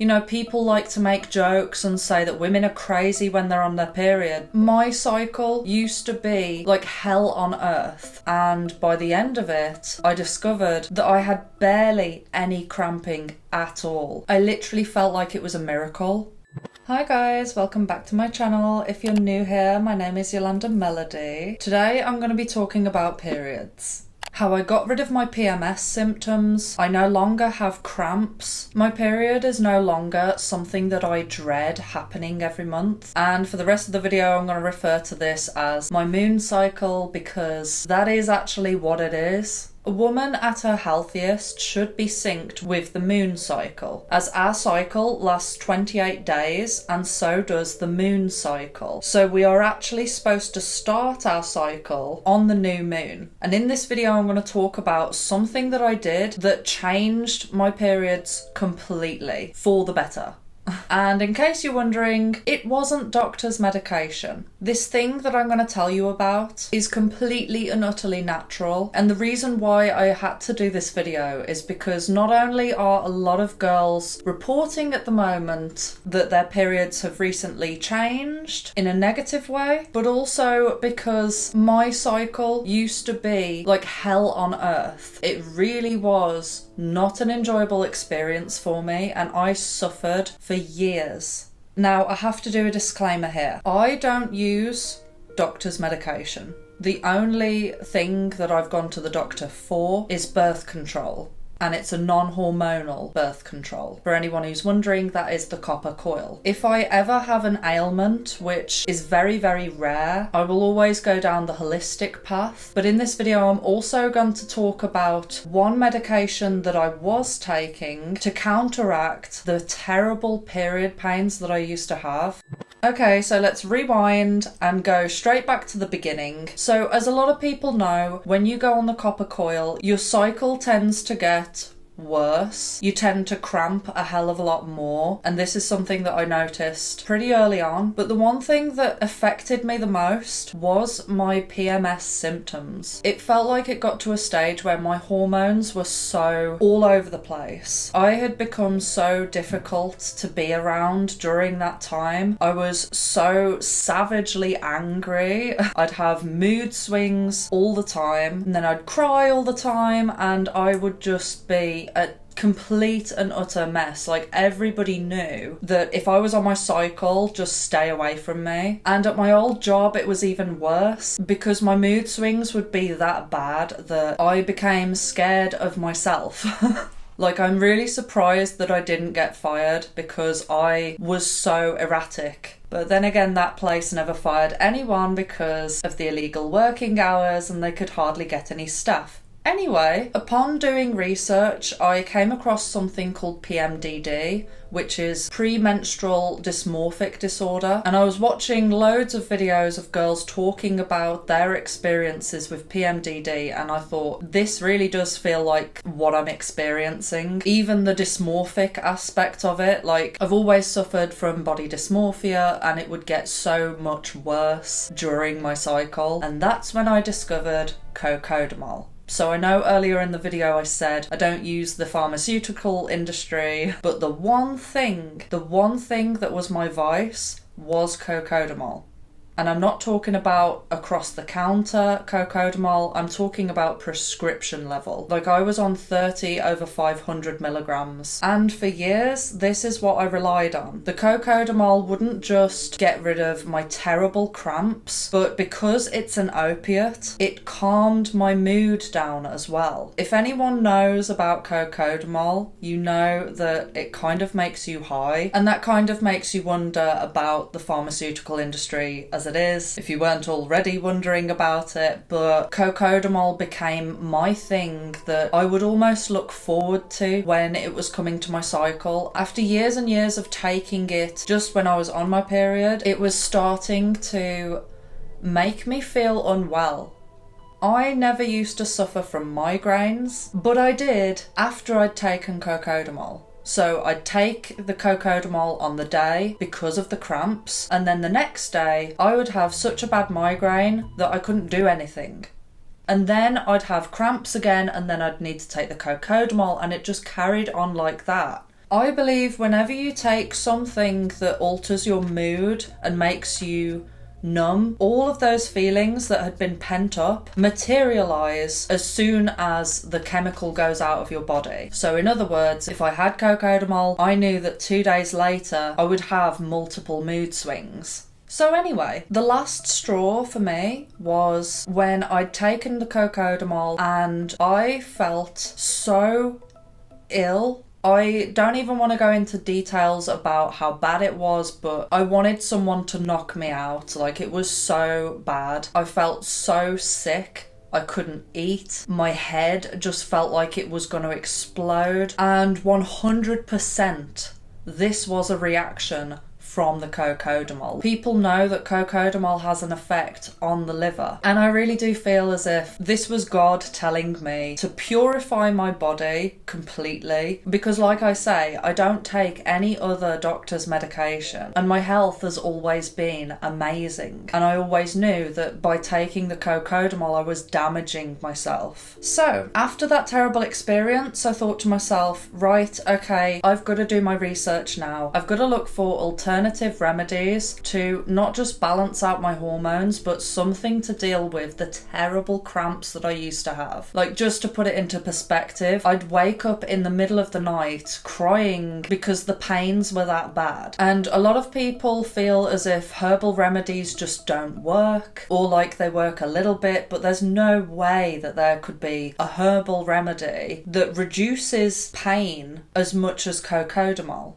You know, people like to make jokes and say that women are crazy when they're on their period. My cycle used to be like hell on earth, and by the end of it, I discovered that I had barely any cramping at all. I literally felt like it was a miracle. Hi guys, welcome back to my channel. If you're new here, my name is Yolanda Melody. Today I'm going to be talking about periods. How I got rid of my PMS symptoms. I no longer have cramps. My period is no longer something that I dread happening every month. And for the rest of the video, I'm going to refer to this as my moon cycle because that is actually what it is. A woman at her healthiest should be synced with the moon cycle, as our cycle lasts 28 days and so does the moon cycle. So we are actually supposed to start our cycle on the new moon. And in this video I'm going to talk about something that I did that changed my periods completely for the better. And in case you're wondering, it wasn't doctor's medication. This thing that I'm going to tell you about is completely and utterly natural. And the reason why I had to do this video is because not only are a lot of girls reporting at the moment that their periods have recently changed in a negative way, but also because my cycle used to be like hell on earth. It really was not an enjoyable experience for me, and I suffered for years. Now, I have to do a disclaimer here. I don't use doctor's medication. The only thing that I've gone to the doctor for is birth control. And it's a non-hormonal birth control. For anyone who's wondering, that is the copper coil. If I ever have an ailment, which is very, very rare, I will always go down the holistic path. But in this video, I'm also going to talk about one medication that I was taking to counteract the terrible period pains that I used to have. Okay, so let's rewind and go straight back to the beginning. So as a lot of people know, when you go on the copper coil, your cycle tends to get worse. You tend to cramp a hell of a lot more, and this is something that I noticed pretty early on. But the one thing that affected me the most was my PMS symptoms. It felt like it got to a stage where my hormones were so all over the place. I had become so difficult to be around during that time. I was so savagely angry. I'd have mood swings all the time, and then I'd cry all the time, and I would just be a complete and utter mess. Like, everybody knew that if I was on my cycle, just stay away from me. And at my old job, it was even worse because my mood swings would be that bad that I became scared of myself. Like, I'm really surprised that I didn't get fired because I was so erratic. But then again, that place never fired anyone because of the illegal working hours, and they could hardly get any staff. Anyway, upon doing research, I came across something called PMDD, which is premenstrual dysmorphic disorder. And I was watching loads of videos of girls talking about their experiences with PMDD, and I thought, this really does feel like what I'm experiencing. Even the dysmorphic aspect of it, like, I've always suffered from body dysmorphia, and it would get so much worse during my cycle. And that's when I discovered cocodamol. So I know earlier in the video I said I don't use the pharmaceutical industry, but the one thing that was my vice was cocodamol. And I'm not talking about across the counter cocodamol, I'm talking about prescription level. Like, I was on 30 over 500 milligrams. And for years, this is what I relied on. The cocodamol wouldn't just get rid of my terrible cramps, but because it's an opiate, it calmed my mood down as well. If anyone knows about cocodamol, you know that it kind of makes you high, and that kind of makes you wonder about the pharmaceutical industry as it is, if you weren't already wondering about it. But cocodamol became my thing that I would almost look forward to when it was coming to my cycle. After years and years of taking it just when I was on my period, it was starting to make me feel unwell. I never used to suffer from migraines, but I did after I'd taken cocodamol. So I'd take the cocodamol on the day because of the cramps, and then the next day I would have such a bad migraine that I couldn't do anything. And then I'd have cramps again, and then I'd need to take the cocodamol, and it just carried on like that. I believe whenever you take something that alters your mood and makes you numb, all of those feelings that had been pent up materialize as soon as the chemical goes out of your body. So in other words, if I had cocodamol, I knew that 2 days later I would have multiple mood swings. So anyway, the last straw for me was when I'd taken the cocodamol and I felt so ill. I don't even want to go into details about how bad it was, but I wanted someone to knock me out. Like, it was so bad. I felt so sick. I couldn't eat. My head just felt like it was going to explode. And 100% this was a reaction from the cocodamol. People know that cocodamol has an effect on the liver, and I really do feel as if this was God telling me to purify my body completely, because like I say, I don't take any other doctor's medication and my health has always been amazing, and I always knew that by taking the cocodamol I was damaging myself. So after that terrible experience, I thought to myself, right, okay, I've got to do my research now. I've got to look for alternative remedies to not just balance out my hormones, but something to deal with the terrible cramps that I used to have. Like, just to put it into perspective, I'd wake up in the middle of the night crying because the pains were that bad. And a lot of people feel as if herbal remedies just don't work, or like they work a little bit, but there's no way that there could be a herbal remedy that reduces pain as much as cocodamol.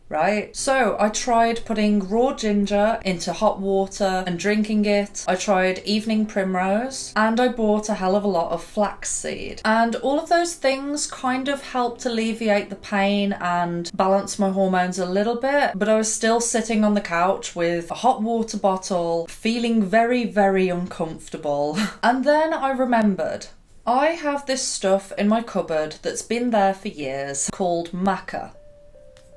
Right? So I tried putting raw ginger into hot water and drinking it. I tried evening primrose, and I bought a hell of a lot of flaxseed. And all of those things kind of helped alleviate the pain and balance my hormones a little bit, but I was still sitting on the couch with a hot water bottle, feeling very, very uncomfortable. And then I remembered, I have this stuff in my cupboard that's been there for years called maca.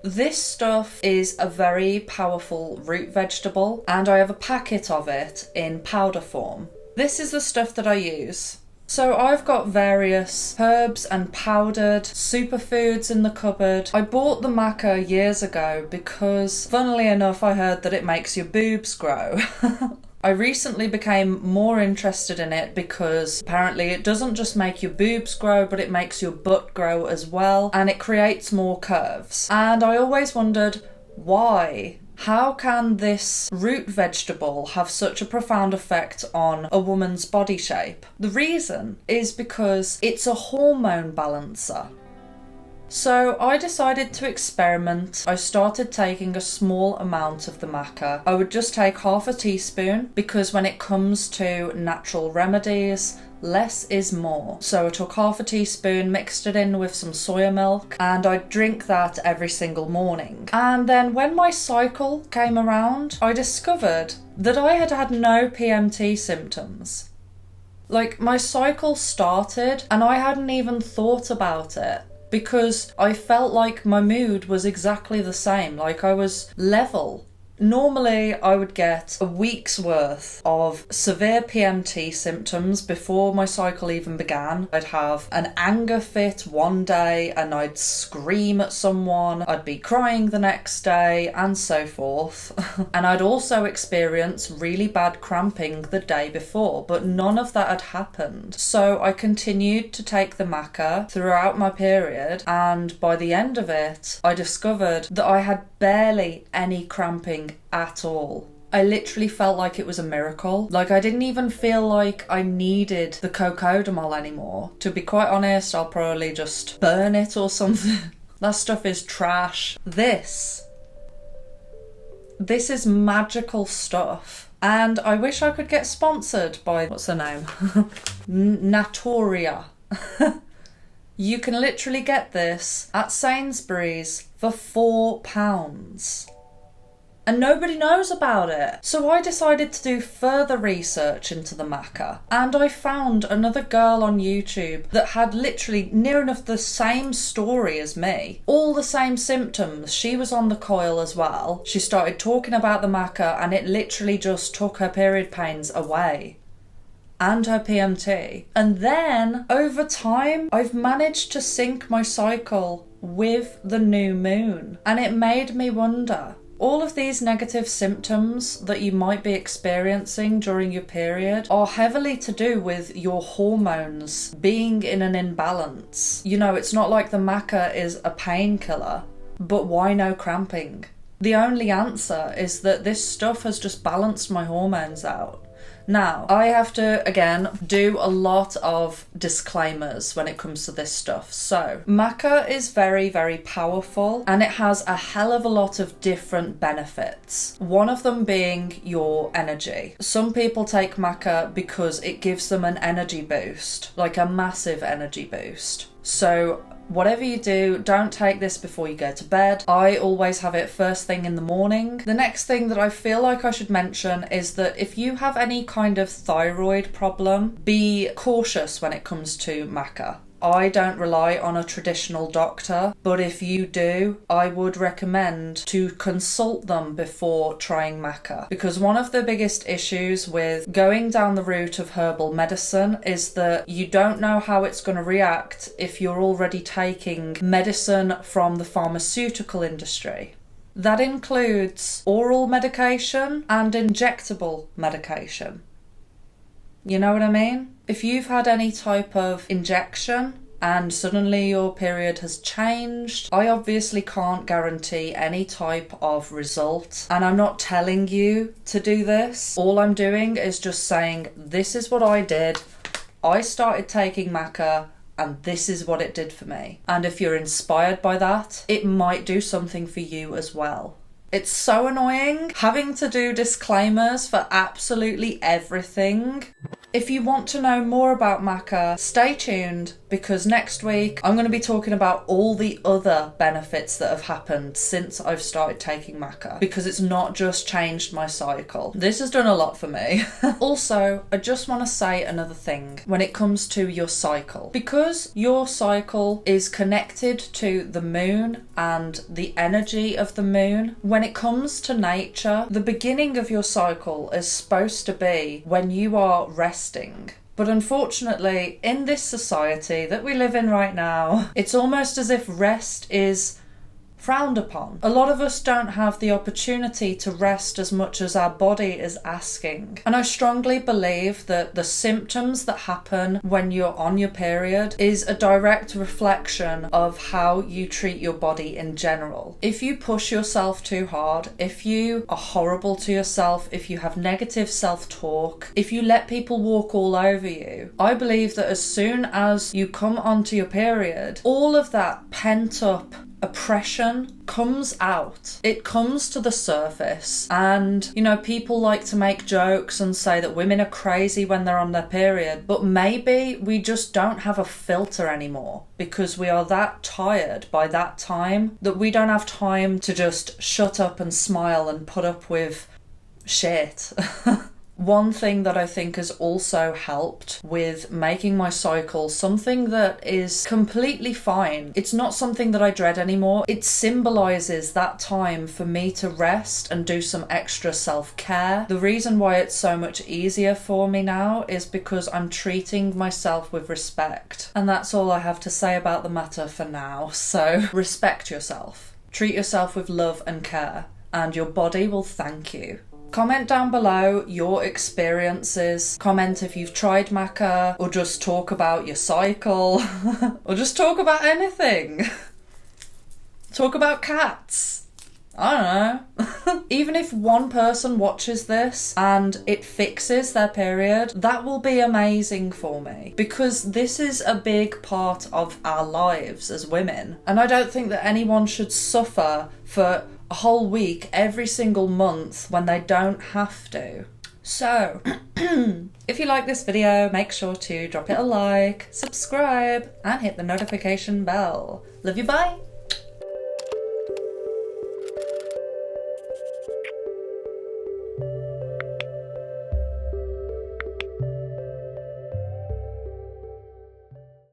This stuff is a very powerful root vegetable, and I have a packet of it in powder form. This is the stuff that I use. So I've got various herbs and powdered superfoods in the cupboard. I bought the maca years ago because, funnily enough, I heard that it makes your boobs grow. I recently became more interested in it because apparently it doesn't just make your boobs grow, but it makes your butt grow as well, and it creates more curves. And I always wondered, why? How can this root vegetable have such a profound effect on a woman's body shape? The reason is because it's a hormone balancer. So I decided to experiment. I started taking a small amount of the maca. I would just take half a teaspoon, because when it comes to natural remedies, less is more. So I took half a teaspoon, mixed it in with some soya milk, and I'd drink that every single morning. And then when my cycle came around, I discovered that I had had no PMT symptoms. Like, my cycle started and I hadn't even thought about it, because I felt like my mood was exactly the same, like I was level. Normally I would get a week's worth of severe PMT symptoms before my cycle even began. I'd have an anger fit one day and I'd scream at someone, I'd be crying the next day, and so forth. And I'd also experience really bad cramping the day before, but none of that had happened. So I continued to take the maca throughout my period, and by the end of it I discovered that I had barely any cramping at all. I literally felt like it was a miracle. Like, I didn't even feel like I needed the cocodamol anymore. To be quite honest, I'll probably just burn it or something. That stuff is trash. This is magical stuff. And I wish I could get sponsored by, what's her name? Natoria. You can literally get this at Sainsbury's for £4. And nobody knows about it. So I decided to do further research into the maca, and I found another girl on YouTube that had literally near enough the same story as me. All the same symptoms. She was on the coil as well. She started talking about the maca and it literally just took her period pains away. And her PMT. And then, over time, I've managed to sync my cycle with the new moon. And it made me wonder, all of these negative symptoms that you might be experiencing during your period are heavily to do with your hormones being in an imbalance. You know, it's not like the maca is a painkiller, but why no cramping? The only answer is that this stuff has just balanced my hormones out. Now, I have to, again, do a lot of disclaimers when it comes to this stuff. So, maca is very, very powerful and it has a hell of a lot of different benefits. One of them being your energy. Some people take maca because it gives them an energy boost, like a massive energy boost. So, whatever you do, don't take this before you go to bed. I always have it first thing in the morning. The next thing that I feel like I should mention is that if you have any kind of thyroid problem, be cautious when it comes to maca. I don't rely on a traditional doctor, but if you do, I would recommend to consult them before trying maca. Because one of the biggest issues with going down the route of herbal medicine is that you don't know how it's going to react if you're already taking medicine from the pharmaceutical industry. That includes oral medication and injectable medication. You know what I mean? If you've had any type of injection and suddenly your period has changed, I obviously can't guarantee any type of result. And I'm not telling you to do this. All I'm doing is just saying, this is what I did. I started taking maca and this is what it did for me. And if you're inspired by that, it might do something for you as well. It's so annoying having to do disclaimers for absolutely everything. If you want to know more about maca, stay tuned because next week I'm going to be talking about all the other benefits that have happened since I've started taking maca, because it's not just changed my cycle. This has done a lot for me. Also, I just want to say another thing when it comes to your cycle. Because your cycle is connected to the moon and the energy of the moon, when it comes to nature, the beginning of your cycle is supposed to be when you are resting. But unfortunately, in this society that we live in right now, it's almost as if rest is frowned upon. A lot of us don't have the opportunity to rest as much as our body is asking. And I strongly believe that the symptoms that happen when you're on your period is a direct reflection of how you treat your body in general. If you push yourself too hard, if you are horrible to yourself, if you have negative self-talk, if you let people walk all over you, I believe that as soon as you come onto your period, all of that pent-up oppression comes out. It comes to the surface. And, you know, people like to make jokes and say that women are crazy when they're on their period, but maybe we just don't have a filter anymore because we are that tired by that time that we don't have time to just shut up and smile and put up with shit. One thing that I think has also helped with making my cycle something that is completely fine. It's not something that I dread anymore. It symbolises that time for me to rest and do some extra self-care. The reason why it's so much easier for me now is because I'm treating myself with respect. And that's all I have to say about the matter for now. So respect yourself. Treat yourself with love and care, and your body will thank you. Comment down below your experiences. Comment if you've tried maca, or just talk about your cycle, or just talk about anything. Talk about cats. I don't know. Even if one person watches this and it fixes their period, that will be amazing for me, because this is a big part of our lives as women. And I don't think that anyone should suffer for a whole week every single month when they don't have to. So, if you like this video, make sure to drop it a like, subscribe, and hit the notification bell. Love you, bye!